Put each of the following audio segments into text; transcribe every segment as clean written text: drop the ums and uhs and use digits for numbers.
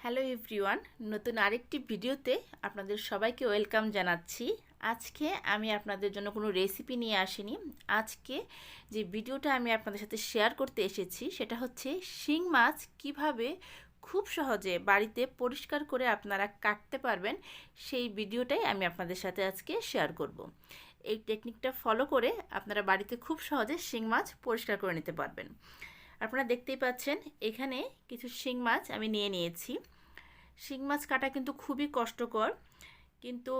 Hello everyone, নতুন আরেকটি ভিডিওতে আপনাদের সবাইকে ওয়েলকাম জানাচ্ছি। আজকে আমি আপনাদের জন্য কোনো রেসিপি নিয়ে আসিনি। আজকে যে ভিডিওটা আমি আপনাদের সাথে শেয়ার করতে এসেছি সেটা হচ্ছে শিং মাছ কিভাবে খুব সহজে বাড়িতে পরিষ্কার করে আপনারা কাটতে পারবেন, সেই ভিডিওটাই আমি আপনাদের সাথে আজকে শেয়ার করব। এই টেকনিকটা ফলো করে আপনারা বাড়িতে খুব সহজে শিং মাছ পরিষ্কার করে নিতে পারবেন। আপনারা দেখতেই পাচ্ছেন এখানে কিছু শিং মাছ আমি নিয়ে নিয়েছি। শিং মাছ কাটা কিন্তু খুবই কষ্টকর, কিন্তু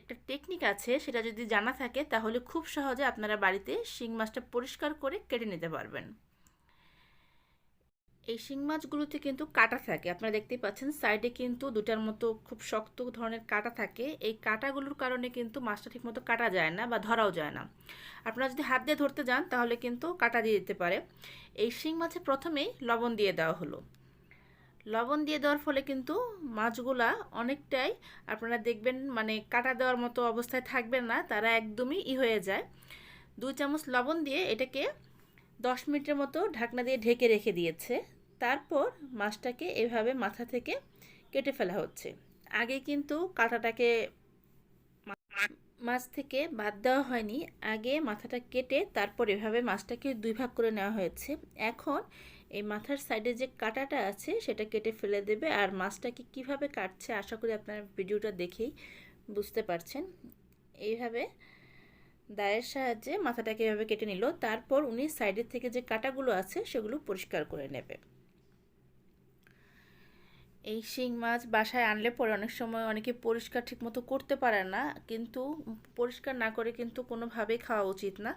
একটা টেকনিক আছে, সেটা যদি জানা থাকে তাহলে খুব সহজে আপনারা বাড়িতে শিং মাছটা পরিষ্কার করে কেটে নিতে পারবেন। এই শিং মাছগুলোতে কিন্তু কাটা থাকে, আপনারা দেখতেই পাচ্ছেন সাইডে কিন্তু দুটার মতো খুব শক্ত ধরনের কাটা থাকে। এই কাটাগুলোর কারণে কিন্তু মাছটা ঠিকমতো কাটা যায় না বা ধরাও যায় না। আপনারা যদি হাত দিয়ে ধরতে যান তাহলে কিন্তু কাটা দিয়ে দিতে পারে। এই শিং মাছে প্রথমেই লবণ দিয়ে দেওয়া হলো। লবণ দিয়ে দেওয়ার ফলে কিন্তু মাছগুলা অনেকটাই আপনারা দেখবেন মানে কাটা দেওয়ার মতো অবস্থায় থাকবে না, তারা একদমই হয়ে যায়। 2 চামচ লবণ দিয়ে এটাকে 10 মিনিটের মতো ঢাকনা দিয়ে ঢেকে রেখে দিয়েছে। তারপর মাছটাকে এভাবে মাথা থেকে কেটে ফেলা হচ্ছে। আগে কিন্তু কাঁটাটাকে মাছ থেকে বাদ দেওয়া হয়নি, আগে মাথাটা কেটে তারপর এভাবে মাছটাকে 2 ভাগ করে নেওয়া হয়েছে। এখন এই মাথার সাইডে যে কাঁটাটা আছে সেটা কেটে ফেলে দেবে। আর মাছটাকে কিভাবে কাটছে আশা করি আপনার ভিডিওটা দেখেই বুঝতে পারছেন। এইভাবে দায়ের সাহায্যে মাথাটাকে এভাবে কেটে নিল। তারপর উনি সাইডের থেকে যে কাঁটাগুলো আছে সেগুলো পরিষ্কার করে নেবে। এই শিং মাছ বাসায় আনলে পরে অনেক সময় অনেকে পরিষ্কার ঠিকমতো করতে পারে না, কিন্তু পরিষ্কার না করে কিন্তু কোনোভাবেই খাওয়া উচিত না।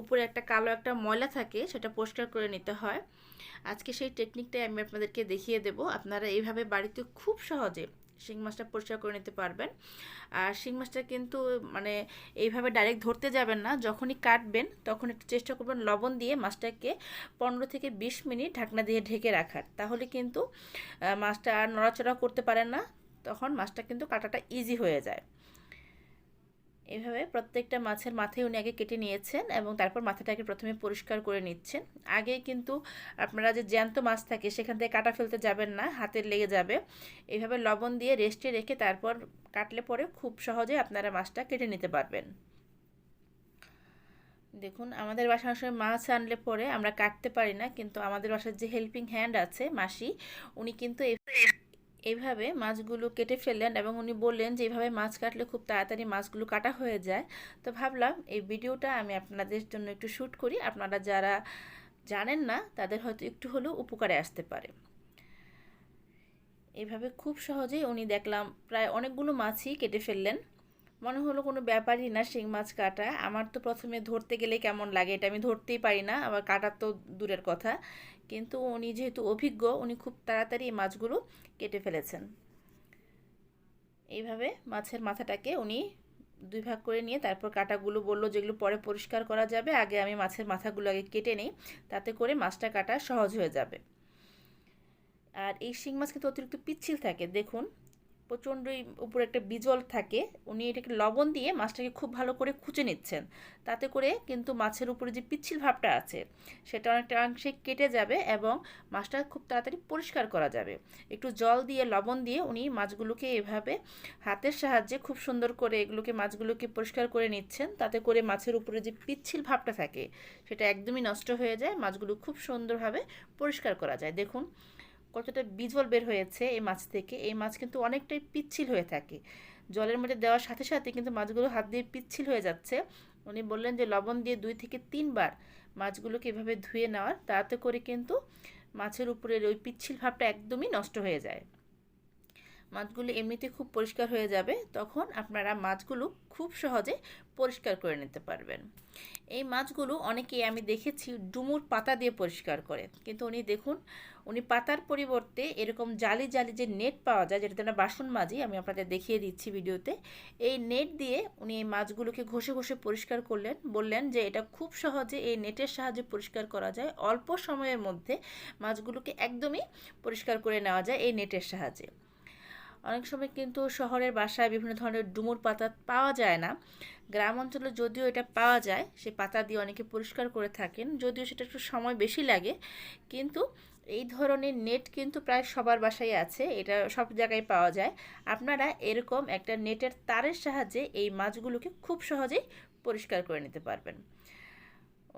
উপরে একটা কালো একটা ময়লা থাকে, সেটা পরিষ্কার করে নিতে হয়। আজকে সেই টেকনিকটাই আমি আপনাদেরকে দেখিয়ে দেব। আপনারা এইভাবে বাড়িতে খুব সহজে শিং মাছটা পরিষ্কার করে নিতে পারবেন। আর শিং মাছটা কিন্তু মানে এইভাবে ডাইরেক্ট ধরতে যাবেন না, যখনই কাটবেন তখন একটু চেষ্টা করবেন লবণ দিয়ে মাছটাকে 15 থেকে 20 মিনিট ঢাকনা দিয়ে ঢেকে রাখার। তাহলে কিন্তু মাছটা আর নড়াচড়া করতে পারেন না, তখন মাছটা কিন্তু কাটাটা ইজি হয়ে যায়। এভাবে প্রত্যেকটা মাছের মাথায় উনি আগে কেটে নিয়েছেন এবং তারপর মাথাটাকে প্রথমে পরিষ্কার করে নিচ্ছেন। আগে কিন্তু আপনারা যে জ্যান্ত মাছ থাকে সেখান থেকে কাটা ফেলতে যাবেন না, হাতের লেগে যাবে। এইভাবে লবণ দিয়ে রেস্টে রেখে তারপর কাটলে পরে খুব সহজে আপনারা মাছটা কেটে নিতে পারবেন। দেখুন, আমাদের বাসার সময় মাছ আনলে পরে আমরা কাটতে পারি না, কিন্তু আমাদের বাসার যে হেল্পিং হ্যান্ড আছে মাসি, উনি কিন্তু এইভাবে মাছগুলো কেটে ফেললেন এবং উনি বললেন যে এইভাবে মাছ কাটলে খুব তাড়াতাড়ি মাছগুলো কাটা হয়ে যায়। তো ভাবলাম এই ভিডিওটা আমি আপনাদের জন্য একটু শ্যুট করি, আপনারা যারা জানেন না তাদের হয়তো একটু হলেও উপকারে আসতে পারে। এইভাবে খুব সহজেই উনি দেখলাম প্রায় অনেকগুলো মাছই কেটে ফেললেন। মনে হলো কোনো ব্যাপারই না শিং মাছ কাটা। আমার তো প্রথমে ধরতে গেলে কেমন লাগে, এটা আমি ধরতেই পারি না, আবার কাটা তো দূরের কথা। কিন্তু উনি যেহেতু অভিজ্ঞ, উনি খুব তাড়াতাড়ি এই মাছগুলো কেটে ফেলেছেন। এইভাবে মাছের মাথাটাকে উনি 2 ভাগ করে নিয়ে তারপর কাটাগুলো বললো যেগুলো পরে পরিষ্কার করা যাবে, আগে আমি মাছের মাথাগুলো আগে কেটে নিই, তাতে করে মাছটা কাটা সহজ হয়ে যাবে। আর এই শিং মাছ কিন্তু অতিরিক্ত পিচ্ছিল থাকে, দেখুন প্রচণ্ডই উপরে একটা বিজল থাকে। উনি এটাকে লবণ দিয়ে মাছটাকে খুব ভালো করে খুঁচে নিচ্ছেন, তাতে করে কিন্তু মাছের উপরে যে পিচ্ছিল ভাবটা আছে সেটা অনেকটা অংশে কেটে যাবে এবং মাছটা খুব তাড়াতাড়ি পরিষ্কার করা যাবে। একটু জল দিয়ে লবণ দিয়ে উনি মাছগুলোকে এভাবে হাতের সাহায্যে খুব সুন্দর করে এগুলোকে মাছগুলোকে পরিষ্কার করে নিচ্ছেন, তাতে করে মাছের উপরে যে পিচ্ছিল ভাবটা থাকে সেটা একদমই নষ্ট হয়ে যায়, মাছগুলো খুব সুন্দরভাবে পরিষ্কার করা যায়। দেখুন কতটা বিজল বের হয়েছে এই মাছ থেকে। এই মাছ কিন্তু অনেকটাই পিচ্ছিল হয়ে থাকে, জলের মধ্যে দেওয়ার সাথে সাথে কিন্তু মাছগুলো হাত দিয়ে পিচ্ছিল হয়ে যাচ্ছে। উনি বললেন যে লবণ দিয়ে 2 থেকে 3 বার মাছগুলোকে এভাবে ধুয়ে নেওয়ার, তাতে করে কিন্তু মাছের উপরের ওই পিচ্ছিল ভাবটা একদমই নষ্ট হয়ে যায়। মাছগুলো এমনিতে খুব পরিষ্কার হয়ে যাবে, তখন আপনারা মাছগুলো খুব সহজে পরিষ্কার করে নিতে পারবেন। এই মাছগুলো অনেকেই আমি দেখেছি ডুমুর পাতা দিয়ে পরিষ্কার করে, কিন্তু উনি দেখুন উনি পাতার পরিবর্তে এরকম জালি জালি যে নেট পাওয়া যায়, যেটাতে আমরা বাসন মাজি, আমি আপনাদের দেখিয়ে দিচ্ছি ভিডিওতে, এই নেট দিয়ে উনি এই মাছগুলোকে ঘষে ঘষে পরিষ্কার করলেন। বললেন যে এটা খুব সহজে এই নেটের সাহায্যে পরিষ্কার করা যায়, অল্প সময়ের মধ্যে মাছগুলোকে একদমই পরিষ্কার করে নেওয়া যায় এই নেটের সাহায্যে। অনেক সময় কিন্তু শহরের বাসায় বিভিন্ন ধরনের ডুমুর পাতা পাওয়া যায় না, গ্রাম অঞ্চলে যদিও এটা পাওয়া যায়, সেই পাতা দিয়ে অনেকে পরিষ্কার করে থাকেন, যদিও সেটা একটু সময় বেশি লাগে, কিন্তু এই ধরনের নেট কিন্তু প্রায় সবার বাসায় আছে, এটা সব জায়গায় পাওয়া যায়। আপনারা এরকম একটা নেটের তারের সাহায্যে এই মাছগুলোকে খুব সহজেই পরিষ্কার করে নিতে পারবেন।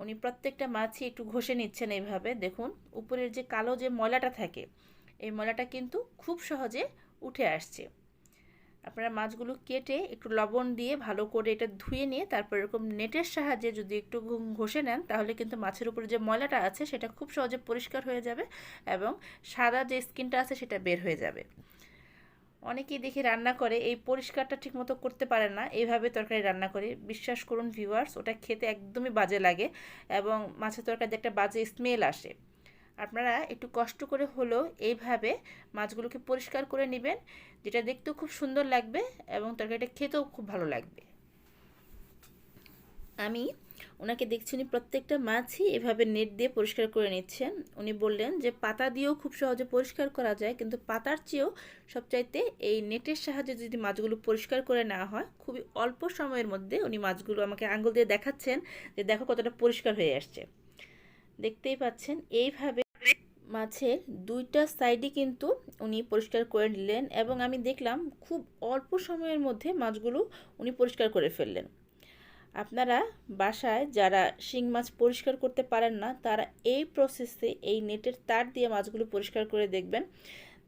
উনি প্রত্যেকটা মাছই একটু ঘষে নিচ্ছেন এইভাবে। দেখুন উপরের যে কালো যে ময়লাটা থাকে, এই ময়লাটা কিন্তু খুব সহজে উঠে আসছে। আপনারা মাছগুলো কেটে একটু লবণ দিয়ে ভালো করে এটা ধুয়ে নিয়ে তারপর এরকম নেটের সাহায্যে যদি একটু ঘষে নেন, তাহলে কিন্তু মাছের উপরে যে ময়লাটা আছে সেটা খুব সহজে পরিষ্কার হয়ে যাবে এবং সাদা যে স্কিনটা আছে সেটা বের হয়ে যাবে। অনেকেই দেখি রান্না করে এই পরিষ্কারটা ঠিকমতো করতে পারে না, এইভাবে তরকারি রান্না করে। বিশ্বাস করুন ভিউয়ার্স, ওটা খেতে একদমই বাজে লাগে এবং মাছের তরকারিতে একটা বাজে স্মেল আসে। আপনারা একটু কষ্ট করে হলেও এইভাবে মাছগুলোকে পরিষ্কার করে নেবেন, যেটা দেখতেও খুব সুন্দর লাগবে এবং তরকারিটা খেতেও খুব ভালো লাগবে। আমি ওনাকে দেখছি উনি প্রত্যেকটা মাছই এভাবে নেট দিয়ে পরিষ্কার করে নিচ্ছেন। উনি বললেন যে পাতা দিয়েও খুব সহজে পরিষ্কার করা যায়, কিন্তু পাতার চেয়েও সবচাইতে এই নেটের সাহায্যে যদি মাছগুলো পরিষ্কার করে নেওয়া হয়, খুবই অল্প সময়ের মধ্যে উনি মাছগুলো আমাকে আঙুল দিয়ে দেখাচ্ছেন যে দেখো কতটা পরিষ্কার হয়ে আসছে। দেখতেই পাচ্ছেন এইভাবে মাছের দুইটা সাইডই কিন্তু উনি পরিষ্কার করে নিলেন এবং আমি দেখলাম খুব অল্প সময়ের মধ্যে মাছগুলো উনি পরিষ্কার করে ফেললেন। আপনারা বাসায় যারা শিং মাছ পরিষ্কার করতে পারেন না, তারা এই প্রসেসে এই নেটের তার দিয়ে মাছগুলো পরিষ্কার করে দেখবেন।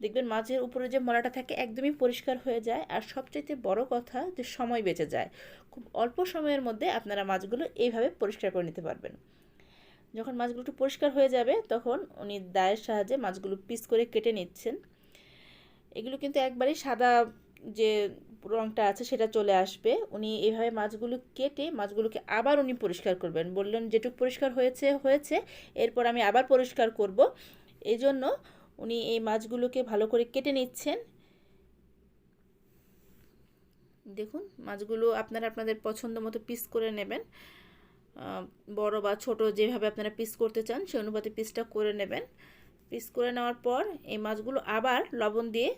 দেখবেন মাছের উপরে যে মলাটা থাকে একদমই পরিষ্কার হয়ে যায়, আর সবচেয়ে বড় কথা যে সময় বেঁচে যায়। খুব অল্প সময়ের মধ্যে আপনারা মাছগুলো এইভাবে পরিষ্কার করে নিতে পারবেন। যখন মাছগুলো একটু পরিষ্কার হয়ে যাবে তখন উনি দায়ের সাহায্যে মাছগুলো পিস করে কেটে নিচ্ছেন। এগুলো কিন্তু একবারেই সাদা যে রঙটা আছে সেটা চলে আসবে। উনি এইভাবে মাছগুলো কেটে মাছগুলোকে আবার উনি পরিষ্কার করবেন। বললেন যেটুকু পরিষ্কার হয়েছে হয়েছে, এরপর আমি আবার পরিষ্কার করব। এই জন্য উনি এই মাছগুলোকে ভালো করে কেটে নিচ্ছেন। দেখুন মাছগুলো আপনারা আপনাদের পছন্দ মতো পিস করে নেবেন, বড় বা ছোট যেভাবে আপনারা পিস করতে চান সেই অনুপাতে পিসটা করে নেবেন। পিস করে নেওয়ার পর এই মাছগুলো আবার লবণ দিয়ে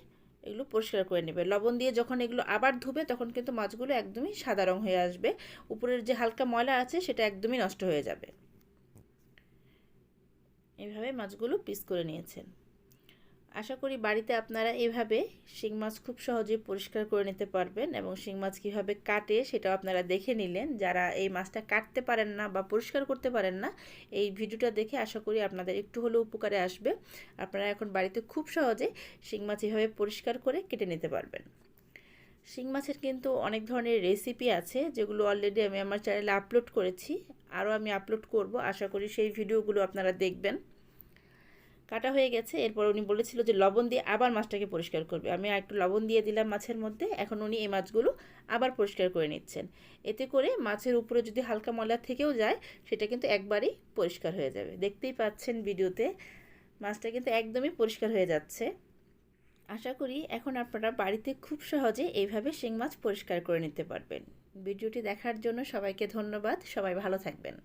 এগুলো পরিষ্কার করে নেবে। লবণ দিয়ে যখন এগুলো আবার ধুবে তখন কিন্তু মাছগুলো একদমই সাদা রং হয়ে আসবে, উপরের যে হালকা ময়লা আছে সেটা একদমই নষ্ট হয়ে যাবে। এইভাবে মাছগুলো পিস করে নিয়েছেন। আশা করি বাড়িতে আপনারা এইভাবে শিং মাছ খুব সহজেই পরিষ্কার করে নিতে পারবেন এবং শিং মাছ কীভাবে কাটে সেটাও আপনারা দেখে নিলেন। যারা এই মাছটা কাটতে পারেন না বা পরিষ্কার করতে পারেন না, এই ভিডিওটা দেখে আশা করি আপনাদের একটু হলেও উপকারে আসবে। আপনারা এখন বাড়িতে খুব সহজে শিং মাছ এভাবে পরিষ্কার করে কেটে নিতে পারবেন। শিং মাছের কিন্তু অনেক ধরনের রেসিপি আছে যেগুলো অলরেডি আমি আমার চ্যানেলে আপলোড করেছি, আরও আমি আপলোড করব। আশা করি সেই ভিডিওগুলো আপনারা দেখবেন। কাটা হয়ে গেছে, এরপর উনি বলেছিল যে লবণ দিয়ে আবার মাছটাকে পরিষ্কার করবে। আমি একটু লবণ দিয়ে দিলাম মাছের মধ্যে। এখন উনি এই মাছগুলো আবার পরিষ্কার করে নিচ্ছেন। এতে করে মাছের উপরে যদি হালকা ময়লা থেকেও যায় সেটা কিন্তু একবারেই পরিষ্কার হয়ে যাবে। দেখতেই পাচ্ছেন ভিডিওতে মাছটা কিন্তু একদমই পরিষ্কার হয়ে যাচ্ছে। আশা করি এখন আপনারা বাড়িতে খুব সহজে এইভাবে শিং মাছ পরিষ্কার করে নিতে পারবেন। ভিডিওটি দেখার জন্য সবাইকে ধন্যবাদ। সবাই ভালো থাকবেন।